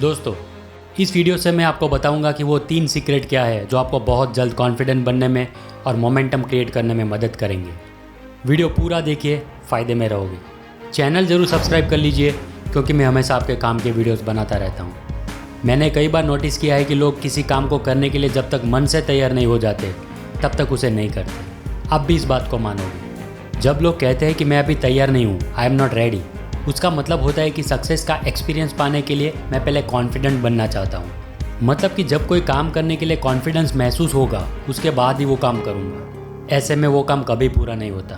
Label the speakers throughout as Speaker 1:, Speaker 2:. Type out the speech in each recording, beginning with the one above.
Speaker 1: दोस्तों, इस वीडियो से मैं आपको बताऊंगा कि वो 3 सीक्रेट क्या है जो आपको बहुत जल्द कॉन्फिडेंट बनने में और मोमेंटम क्रिएट करने में मदद करेंगे। वीडियो पूरा देखिए, फ़ायदे में रहोगे। चैनल ज़रूर सब्सक्राइब कर लीजिए क्योंकि मैं हमेशा आपके काम के वीडियोस बनाता रहता हूँ। मैंने कई बार नोटिस किया है कि लोग किसी काम को करने के लिए जब तक मन से तैयार नहीं हो जाते तब तक उसे नहीं करते। आप भी इस बात को मानोगे। जब लोग कहते हैं कि मैं अभी तैयार नहीं हूँ, आई एम नॉट रेडी, उसका मतलब होता है कि सक्सेस का एक्सपीरियंस पाने के लिए मैं पहले कॉन्फिडेंट बनना चाहता हूँ। मतलब कि जब कोई काम करने के लिए कॉन्फिडेंस महसूस होगा उसके बाद ही वो काम करूँगा। ऐसे में वो काम कभी पूरा नहीं होता।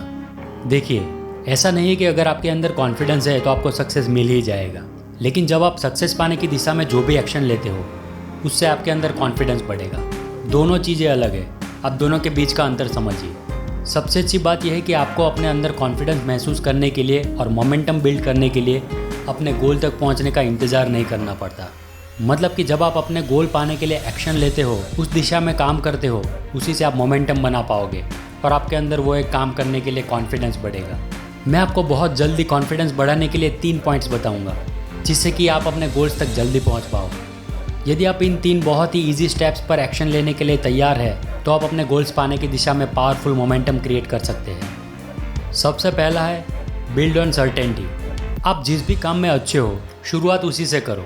Speaker 1: देखिए, ऐसा नहीं है कि अगर आपके अंदर कॉन्फिडेंस है तो आपको सक्सेस मिल ही जाएगा, लेकिन जब आप सक्सेस पाने की दिशा में जो भी एक्शन लेते हो उससे आपके अंदर कॉन्फिडेंस बढ़ेगा। दोनों चीज़ें अलग है, आप दोनों के बीच का अंतर समझिए। सबसे अच्छी बात यह है कि आपको अपने अंदर कॉन्फिडेंस महसूस करने के लिए और मोमेंटम बिल्ड करने के लिए अपने गोल तक पहुंचने का इंतज़ार नहीं करना पड़ता। मतलब कि जब आप अपने गोल पाने के लिए एक्शन लेते हो, उस दिशा में काम करते हो, उसी से आप मोमेंटम बना पाओगे और आपके अंदर वो एक काम करने के लिए कॉन्फिडेंस बढ़ेगा। मैं आपको बहुत जल्दी कॉन्फिडेंस बढ़ाने के लिए 3 पॉइंट्स बताऊँगा जिससे कि आप अपने गोल्स तक जल्दी पहुँच पाओ। यदि आप इन 3 बहुत ही ईजी स्टेप्स पर एक्शन लेने के लिए तैयार है तो आप अपने गोल्स पाने की दिशा में पावरफुल मोमेंटम क्रिएट कर सकते हैं। सबसे पहला है बिल्ड ऑन सर्टेनिटी। आप जिस भी काम में अच्छे हो, शुरुआत उसी से करो।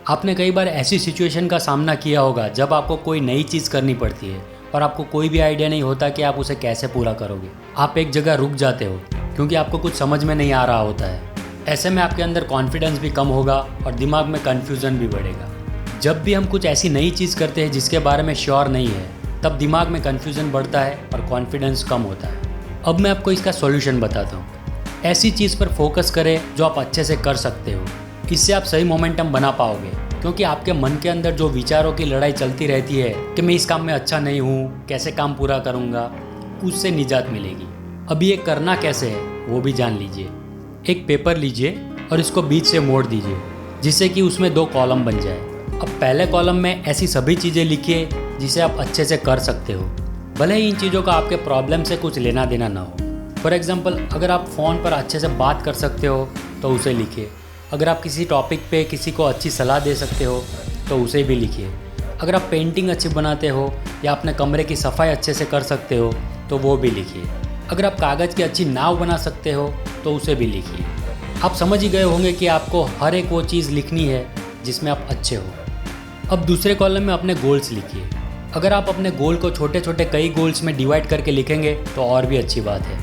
Speaker 1: आपने कई बार ऐसी सिचुएशन का सामना किया होगा जब आपको कोई नई चीज़ करनी पड़ती है और आपको कोई भी आइडिया नहीं होता कि आप उसे कैसे पूरा करोगे। आप एक जगह रुक जाते हो क्योंकि आपको कुछ समझ में नहीं आ रहा होता है। ऐसे में आपके अंदर कॉन्फिडेंस भी कम होगा और दिमाग में कन्फ्यूज़न भी बढ़ेगा। जब भी हम कुछ ऐसी नई चीज़ करते हैं जिसके बारे में श्योर नहीं है, तब दिमाग में कन्फ्यूज़न बढ़ता है और कॉन्फिडेंस कम होता है। अब मैं आपको इसका सॉल्यूशन बताता हूँ। ऐसी चीज़ पर फोकस करें जो आप अच्छे से कर सकते हो। इससे आप सही मोमेंटम बना पाओगे, क्योंकि आपके मन के अंदर जो विचारों की लड़ाई चलती रहती है कि मैं इस काम में अच्छा नहीं हूँ, कैसे काम पूरा करूँगा, उससे निजात मिलेगी। अब ये करना कैसे है वो भी जान लीजिए। एक पेपर लीजिए और इसको बीच से मोड़ दीजिए जिससे कि उसमें 2 कॉलम बन जाए। अब पहले कॉलम में ऐसी सभी चीज़ें लिखिए जिसे आप अच्छे से कर सकते हो, भले ही इन चीज़ों का आपके प्रॉब्लम से कुछ लेना देना ना हो। फॉर एग्जांपल, अगर आप फ़ोन पर अच्छे से बात कर सकते हो तो उसे लिखिए। अगर आप किसी टॉपिक पे किसी को अच्छी सलाह दे सकते हो तो उसे भी लिखिए। अगर आप पेंटिंग अच्छी बनाते हो या अपने कमरे की सफाई अच्छे से कर सकते हो तो वो भी लिखिए। अगर आप कागज़ की अच्छी नाव बना सकते हो तो उसे भी लिखिए। आप समझ ही गए होंगे कि आपको हर एक वो चीज़ लिखनी है जिसमें आप अच्छे हो। अब दूसरे कॉलम में अपने गोल्स लिखिए। अगर आप अपने गोल को छोटे छोटे कई गोल्स में डिवाइड करके लिखेंगे तो और भी अच्छी बात है।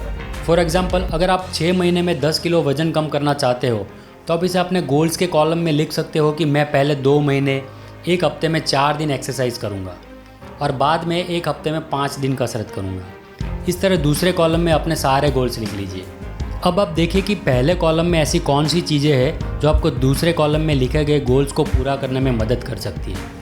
Speaker 1: फॉर एग्जांपल, अगर आप 6 महीने में 10 किलो वज़न कम करना चाहते हो तो आप इसे अपने गोल्स के कॉलम में लिख सकते हो कि मैं पहले 2 महीने 1 हफ्ते में 4 दिन एक्सरसाइज करूँगा और बाद में 1 हफ्ते में 5 दिन कसरत करूँगा। इस तरह दूसरे कॉलम में अपने सारे गोल्स लिख लीजिए। अब आप देखिए कि पहले कॉलम में ऐसी कौन सी चीज़ें हैं जो आपको दूसरे कॉलम में लिखे गए गोल्स को पूरा करने में मदद कर सकती है।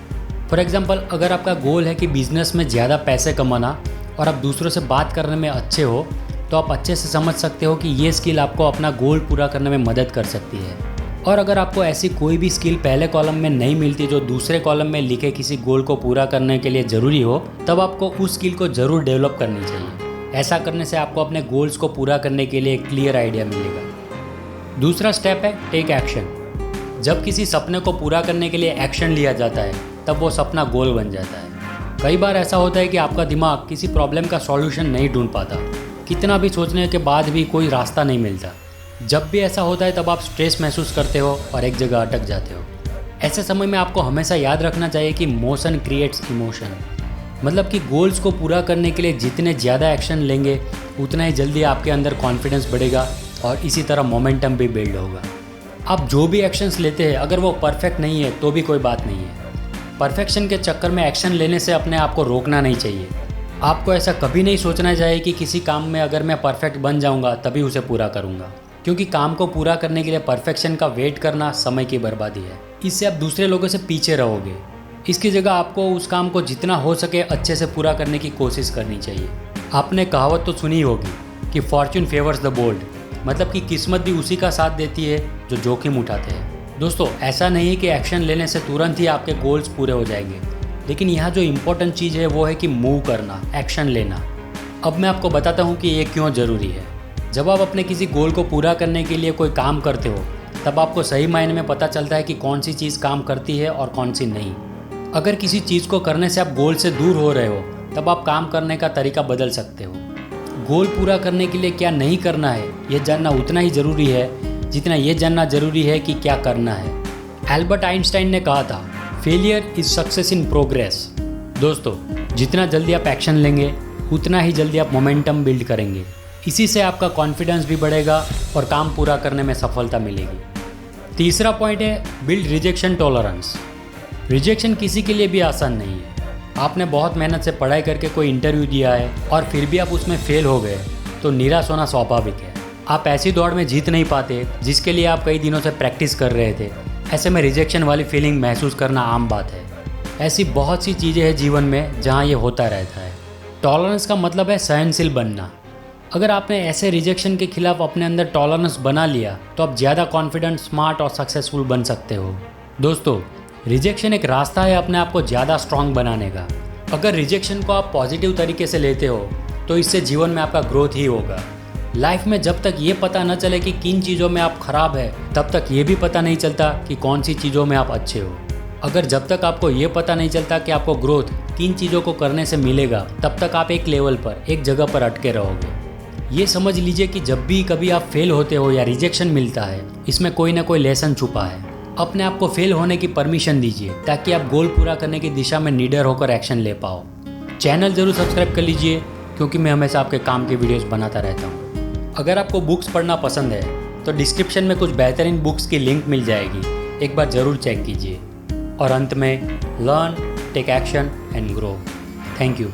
Speaker 1: फॉर एग्जांपल, अगर आपका गोल है कि बिज़नेस में ज़्यादा पैसे कमाना और आप दूसरों से बात करने में अच्छे हो, तो आप अच्छे से समझ सकते हो कि ये स्किल आपको अपना गोल पूरा करने में मदद कर सकती है। और अगर आपको ऐसी कोई भी स्किल पहले कॉलम में नहीं मिलती जो दूसरे कॉलम में लिखे किसी गोल को पूरा करने के लिए ज़रूरी हो, तब आपको उस स्किल को ज़रूर डेवलप करनी चाहिए। ऐसा करने से आपको अपने गोल्स को पूरा करने के लिए एक क्लियर आइडिया मिलेगा। दूसरा स्टेप है टेक एक्शन। जब किसी सपने को पूरा करने के लिए एक्शन लिया जाता है तब वो सपना गोल बन जाता है। कई बार ऐसा होता है कि आपका दिमाग किसी प्रॉब्लम का सॉल्यूशन नहीं ढूंढ पाता, कितना भी सोचने के बाद भी कोई रास्ता नहीं मिलता। जब भी ऐसा होता है तब आप स्ट्रेस महसूस करते हो और एक जगह अटक जाते हो। ऐसे समय में आपको हमेशा याद रखना चाहिए कि मोशन क्रिएट्स इमोशन। मतलब कि गोल्स को पूरा करने के लिए जितने ज़्यादा एक्शन लेंगे उतना ही जल्दी आपके अंदर कॉन्फिडेंस बढ़ेगा और इसी तरह मोमेंटम भी बिल्ड होगा। आप जो भी एक्शंस लेते हैं अगर वो परफेक्ट नहीं है तो भी कोई बात नहीं है। परफेक्शन के चक्कर में एक्शन लेने से अपने आप को रोकना नहीं चाहिए। आपको ऐसा कभी नहीं सोचना चाहिए कि किसी काम में अगर मैं परफेक्ट बन जाऊंगा तभी उसे पूरा करूंगा, क्योंकि काम को पूरा करने के लिए परफेक्शन का वेट करना समय की बर्बादी है। इससे आप दूसरे लोगों से पीछे रहोगे। इसकी जगह आपको उस काम को जितना हो सके अच्छे से पूरा करने की कोशिश करनी चाहिए। आपने कहावत तो सुनी होगी कि फॉर्च्यून फेवर्स द बोल्ड, मतलब कि किस्मत भी उसी का साथ देती है जो जोखिम उठाते हैं। दोस्तों, ऐसा नहीं है कि एक्शन लेने से तुरंत ही आपके गोल्स पूरे हो जाएंगे, लेकिन यहाँ जो इम्पोर्टेंट चीज़ है वो है कि मूव करना, एक्शन लेना। अब मैं आपको बताता हूँ कि ये क्यों ज़रूरी है। जब आप अपने किसी गोल को पूरा करने के लिए कोई काम करते हो तब आपको सही मायने में पता चलता है कि कौन सी चीज़ काम करती है और कौन सी नहीं। अगर किसी चीज़ को करने से आप गोल से दूर हो रहे हो, तब आप काम करने का तरीका बदल सकते हो। गोल पूरा करने के लिए क्या नहीं करना है, ये जानना उतना ही ज़रूरी है जितना ये जानना ज़रूरी है कि क्या करना है। एल्बर्ट आइंस्टाइन ने कहा था, failure is success in progress. दोस्तों, जितना जल्दी आप एक्शन लेंगे उतना ही जल्दी आप मोमेंटम बिल्ड करेंगे। इसी से आपका कॉन्फिडेंस भी बढ़ेगा और काम पूरा करने में सफलता मिलेगी। तीसरा पॉइंट है बिल्ड रिजेक्शन टॉलरेंस। रिजेक्शन किसी के लिए भी आसान नहीं है। आपने बहुत मेहनत से पढ़ाई करके कोई इंटरव्यू दिया है और फिर भी आप उसमें फेल हो गए, तो निराश होना स्वाभाविक है। आप ऐसी दौड़ में जीत नहीं पाते जिसके लिए आप कई दिनों से प्रैक्टिस कर रहे थे। ऐसे में रिजेक्शन वाली फीलिंग महसूस करना आम बात है। ऐसी बहुत सी चीज़ें हैं जीवन में जहाँ ये होता रहता है। टॉलरेंस का मतलब है सहनशील बनना। अगर आपने ऐसे रिजेक्शन के खिलाफ अपने अंदर टॉलरेंस बना लिया तो आप ज़्यादा कॉन्फिडेंट, स्मार्ट और सक्सेसफुल बन सकते हो। दोस्तों, रिजेक्शन एक रास्ता है अपने आप को ज़्यादा स्ट्रांग बनाने का। अगर रिजेक्शन को आप पॉजिटिव तरीके से लेते हो तो इससे जीवन में आपका ग्रोथ ही होगा। लाइफ में जब तक ये पता न चले कि किन चीज़ों में आप खराब है, तब तक ये भी पता नहीं चलता कि कौन सी चीज़ों में आप अच्छे हो। अगर जब तक आपको ये पता नहीं चलता कि आपको ग्रोथ किन चीज़ों को करने से मिलेगा, तब तक आप एक लेवल पर, एक जगह पर अटके रहोगे। ये समझ लीजिए कि जब भी कभी आप फेल होते हो या रिजेक्शन मिलता है, इसमें कोई ना कोई लेसन छुपा है। अपने आप को फेल होने की परमिशन दीजिए ताकि आप गोल पूरा करने की दिशा में निडर होकर एक्शन ले पाओ। चैनल ज़रूर सब्सक्राइब कर लीजिए क्योंकि मैं हमेशा आपके काम के वीडियोस बनाता रहता हूँ। अगर आपको बुक्स पढ़ना पसंद है तो डिस्क्रिप्शन में कुछ बेहतरीन बुक्स की लिंक मिल जाएगी, एक बार ज़रूर चेक कीजिए। और अंत में, learn, take action and grow. Thank you.